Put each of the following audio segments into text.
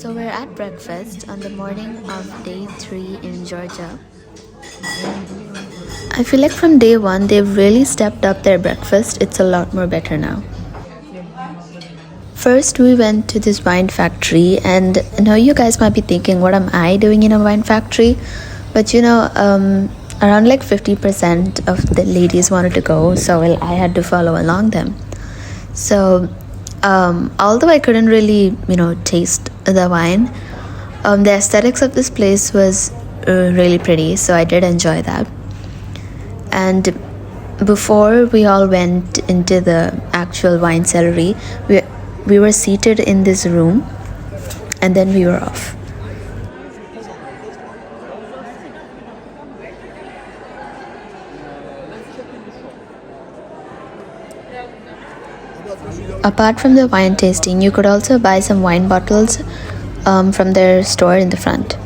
So we're at breakfast on the morning of day 3 in Georgia. I feel like from day 1 they've really stepped up their breakfast. It's a lot more better now. First we went to this wine factory, and now you guys might be thinking, what am I doing in a wine factory? But around like 50% of the ladies wanted to go, so I had to follow along them. So although I couldn't really taste the wine, the aesthetics of this place was really pretty, so I did enjoy that. And before we all went into the actual wine cellarity, we were seated in this room, and then we were off. Apart from the wine tasting, you could also buy some wine bottles from their store in the front.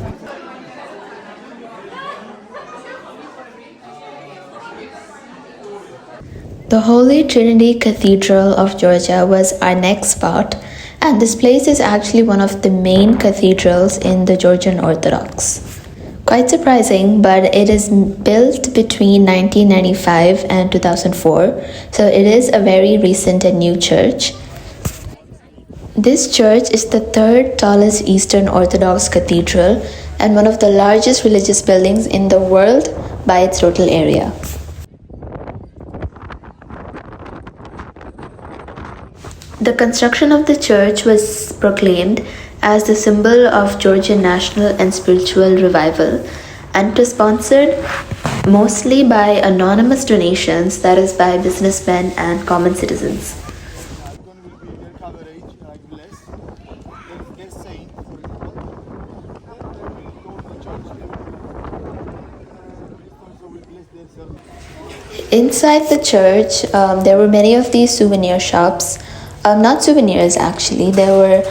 The Holy Trinity Cathedral of Georgia was our next spot, and this place is actually one of the main cathedrals in the Georgian Orthodox. Quite surprising, but it is built between 1995 and 2004, so it is a very recent and new church. This church is the third tallest Eastern Orthodox cathedral and one of the largest religious buildings in the world by its total area. The construction of the church was proclaimed as the symbol of Georgian national and spiritual revival, and it was sponsored mostly by anonymous donations, that is by businessmen and common citizens. Inside the church, there were many of these souvenir shops. Not souvenirs actually, there were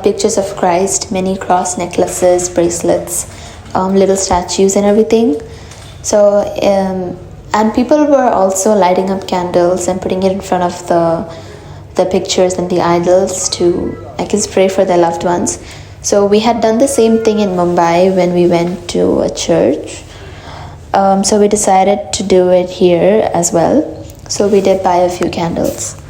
pictures of Christ, many cross necklaces, bracelets, little statues and everything. So, and people were also lighting up candles and putting it in front of the pictures and the idols to, I guess, pray for their loved ones. So we had done the same thing in Mumbai when we went to a church. So we decided to do it here as well. So we did buy a few candles.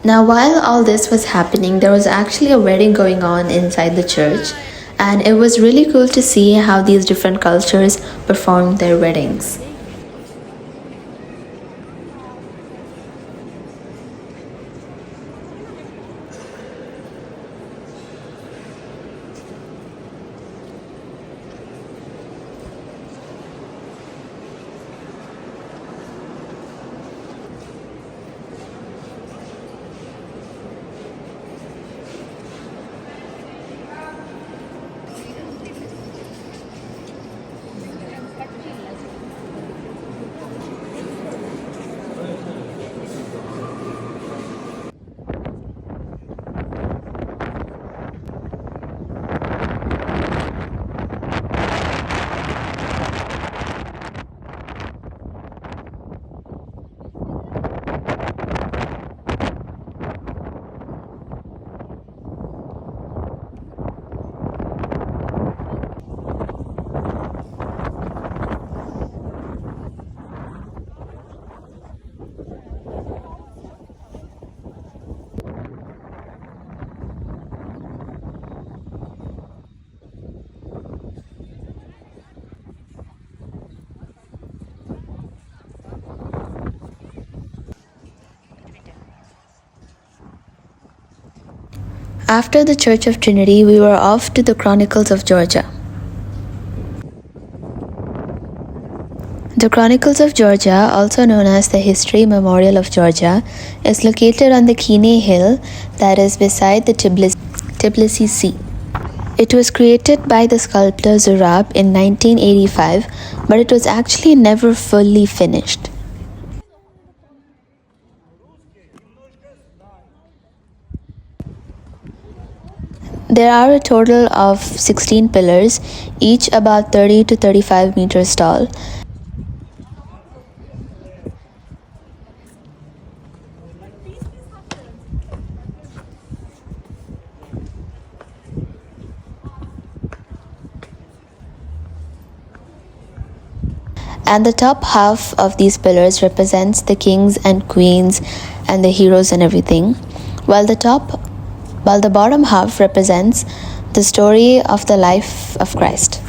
Now, while all this was happening, there was actually a wedding going on inside the church, and it was really cool to see how these different cultures performed their weddings. After the Church of Trinity, we were off to the Chronicles of Georgia. The Chronicles of Georgia, also known as the History Memorial of Georgia, is located on the Kine Hill that is beside the Tbilisi Sea. It was created by the sculptor Zurab in 1985, but it was actually never fully finished. There are a total of 16 pillars, each about 30 to 35 meters tall. And the top half of these pillars represents the kings and queens and the heroes and everything, while the bottom half represents the story of the life of Christ.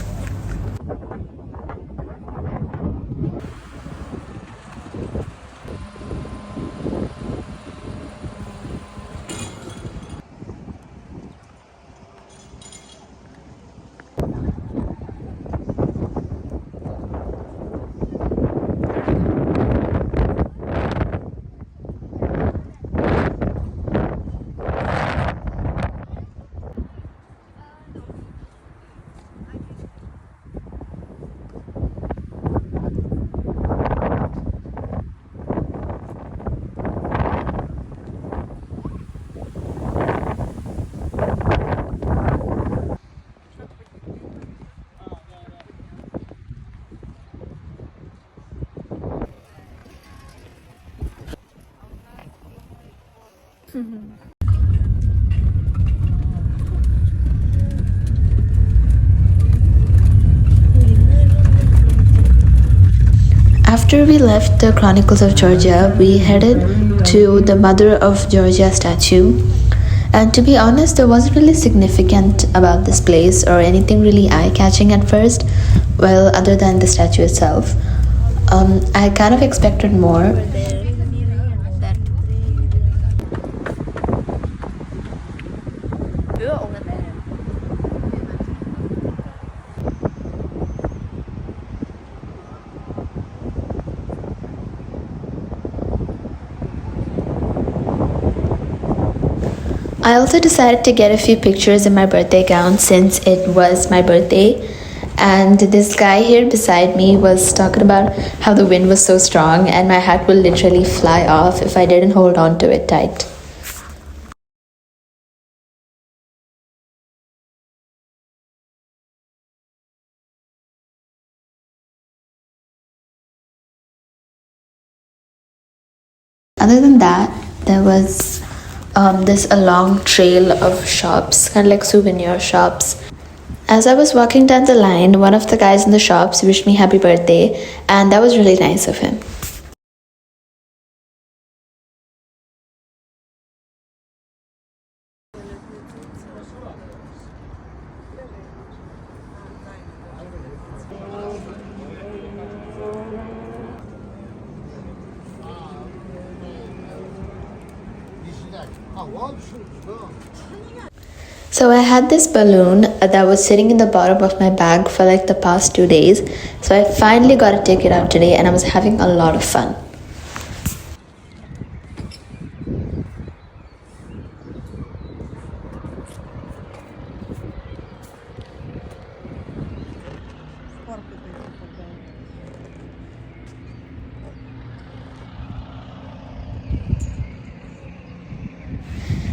After we left the Chronicles of Georgia, we headed to the Mother of Georgia statue. And to be honest, there wasn't really significant about this place or anything really eye-catching at first, well, other than the statue itself. I kind of expected more. I also decided to get a few pictures in my birthday gown since it was my birthday. And this guy here beside me was talking about how the wind was so strong and my hat will literally fly off if I didn't hold on to it tight. Other than that, there was this a long trail of shops, kind of like souvenir shops. As I was walking down the line, one of the guys in the shops wished me happy birthday, and that was really nice of him. So I had this balloon that was sitting in the bottom of my bag for like the past 2 days. So I finally got to take it out today and I was having a lot of fun.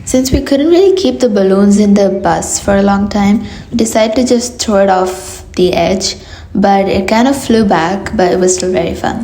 Since we couldn't really keep the balloons in the bus for a long time, we decided to just throw it off the edge, but it kind of flew back, but it was still very fun.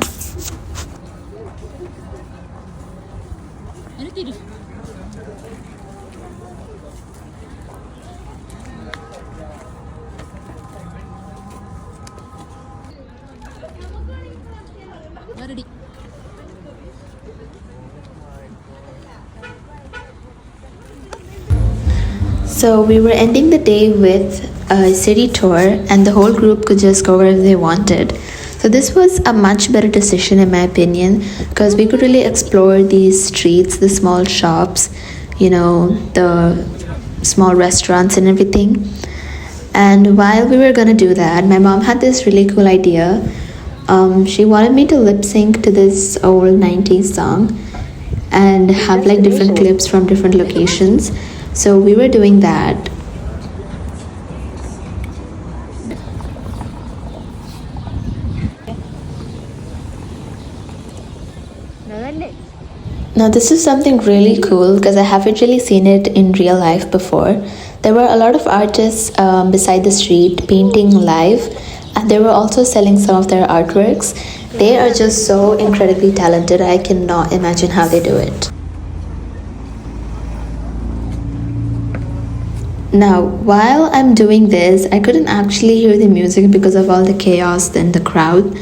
So we were ending the day with a city tour and the whole group could just go wherever they wanted. So this was a much better decision in my opinion because we could really explore these streets, the small shops, the small restaurants and everything. And while we were gonna do that, my mom had this really cool idea. She wanted me to lip sync to this old 90s song and have like different clips from different locations. So we were doing that. Now, this is something really cool because I haven't really seen it in real life before. There were a lot of artists beside the street painting live, and they were also selling some of their artworks. They are just so incredibly talented. I cannot imagine how they do it. Now, while I'm doing this, I couldn't actually hear the music because of all the chaos and the crowd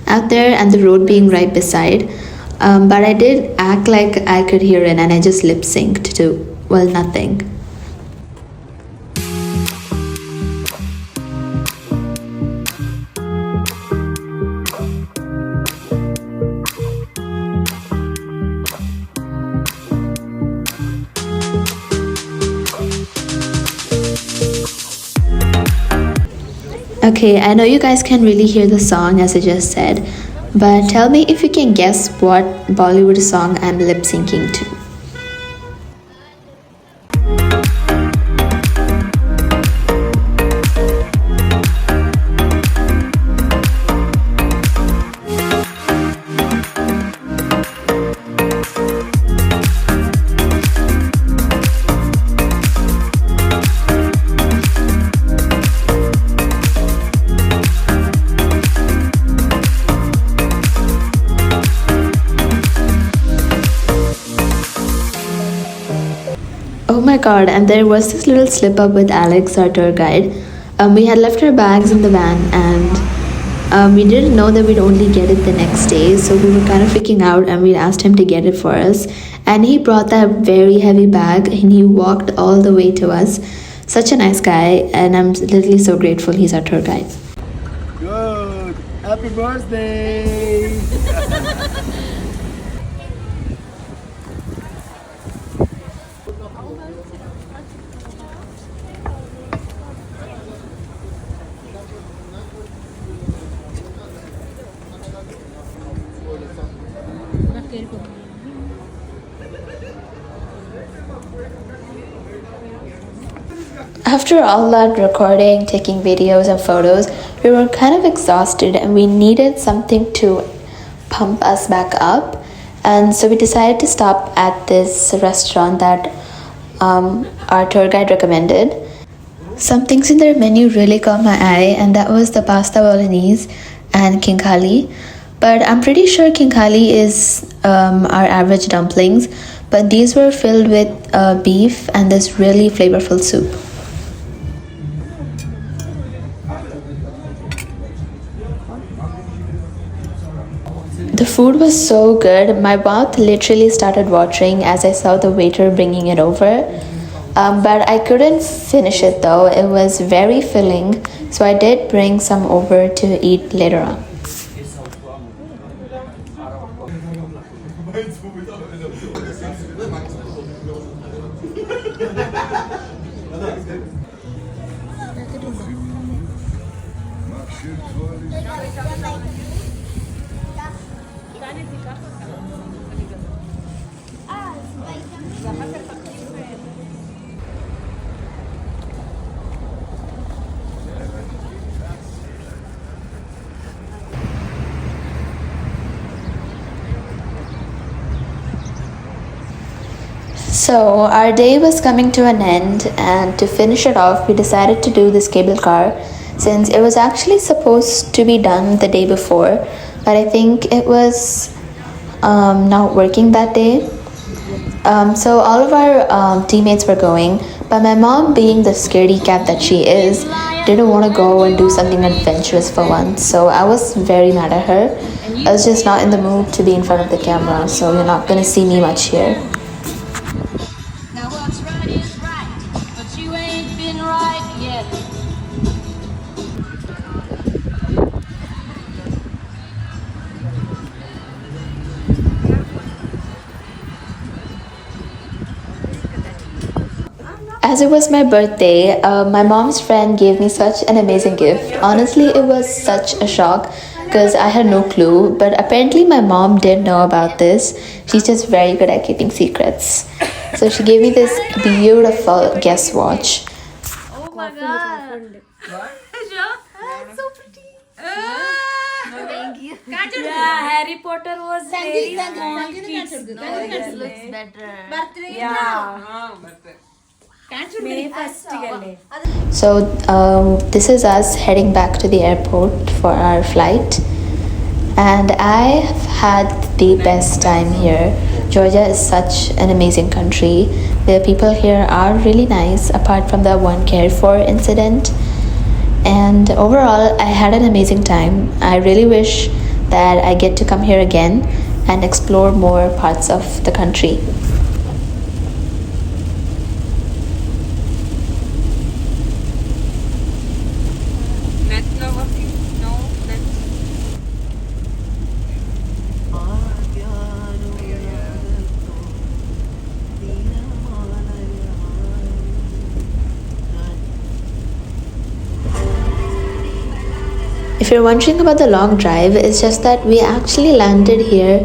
out there and the road being right beside. But I did act like I could hear it and I just lip synced to, well, nothing. Okay, I know you guys can really hear the song as I just said, but tell me if you can guess what Bollywood song I'm lip syncing to. Oh my god, and there was this little slip up with Alex, our tour guide. We had left our bags in the van and we didn't know that we'd only get it the next day, so we were kind of freaking out and we asked him to get it for us. And he brought that very heavy bag and he walked all the way to us. Such a nice guy, and I'm literally so grateful he's our tour guide. Good! Happy birthday! After all that recording, taking videos and photos, we were kind of exhausted and we needed something to pump us back up. And so we decided to stop at this restaurant that our tour guide recommended. Some things in their menu really caught my eye, and that was the pasta bolognese and king khali. But I'm pretty sure king khali is our average dumplings, but these were filled with beef and this really flavorful soup. The food was so good, my mouth literally started watering as I saw the waiter bringing it over. But I couldn't finish it though, it was very filling, so I did bring some over to eat later on. So our day was coming to an end, and to finish it off we decided to do this cable car since it was actually supposed to be done the day before, but I think it was not working that day. So all of our teammates were going, but my mom, being the scaredy cat that she is, didn't want to go and do something adventurous for once, so I was very mad at her. I was just not in the mood to be in front of the camera, so you're not gonna see me much here. Now what's right is right, but you ain't been right yet. As it was my birthday, my mom's friend gave me such an amazing gift. Honestly, it was such a shock because I had no clue, but apparently my mom did know about this. She's just very good at keeping secrets. So she gave me this beautiful guest watch. Oh my god. What? So pretty. No, thank you. Yeah, Harry Potter was very small kids. This looks better. Yeah. May 1st gale. So this is us heading back to the airport for our flight, and I have had the best time here. Georgia is such an amazing country. The people here are really nice, apart from the one cared for incident. And overall, I had an amazing time. I really wish that I get to come here again and explore more parts of the country. If you're wondering about the long drive, it's just that we actually landed here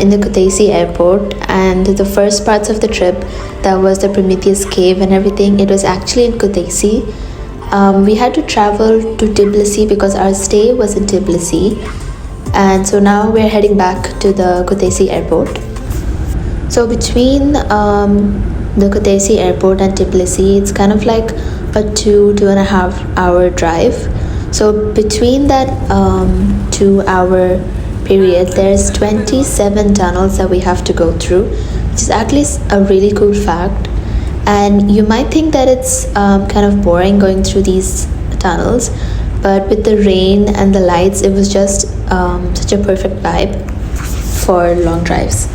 in the Kutaisi airport, and the first parts of the trip, that was the Prometheus cave and everything, it was actually in Kutaisi. We had to travel to Tbilisi because our stay was in Tbilisi, and so now we're heading back to the Kutaisi airport. So between the Kutaisi airport and Tbilisi, it's kind of like a 2.5 hour drive. So between that 2 hour period, there's 27 tunnels that we have to go through, which is actually a really cool fact. And you might think that it's kind of boring going through these tunnels, but with the rain and the lights, it was just such a perfect vibe for long drives.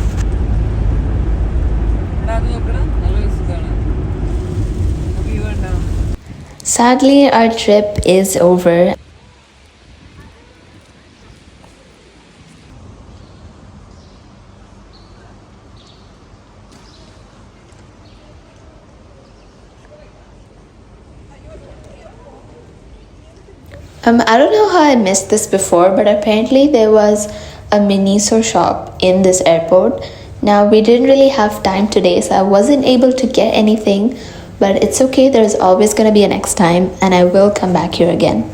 Sadly, our trip is over. I don't know how I missed this before, but apparently there was a Miniso shop in this airport. Now, we didn't really have time today, so I wasn't able to get anything, but it's okay, there's always going to be a next time, and I will come back here again.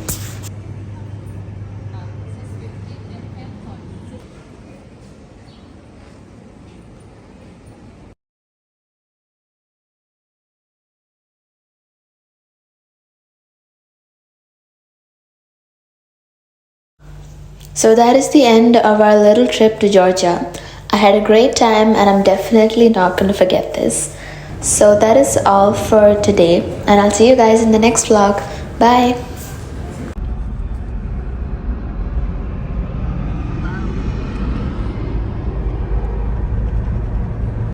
So that is the end of our little trip to Georgia. I had a great time, and I'm definitely not going to forget this. So that is all for today, and I'll see you guys in the next vlog. Bye.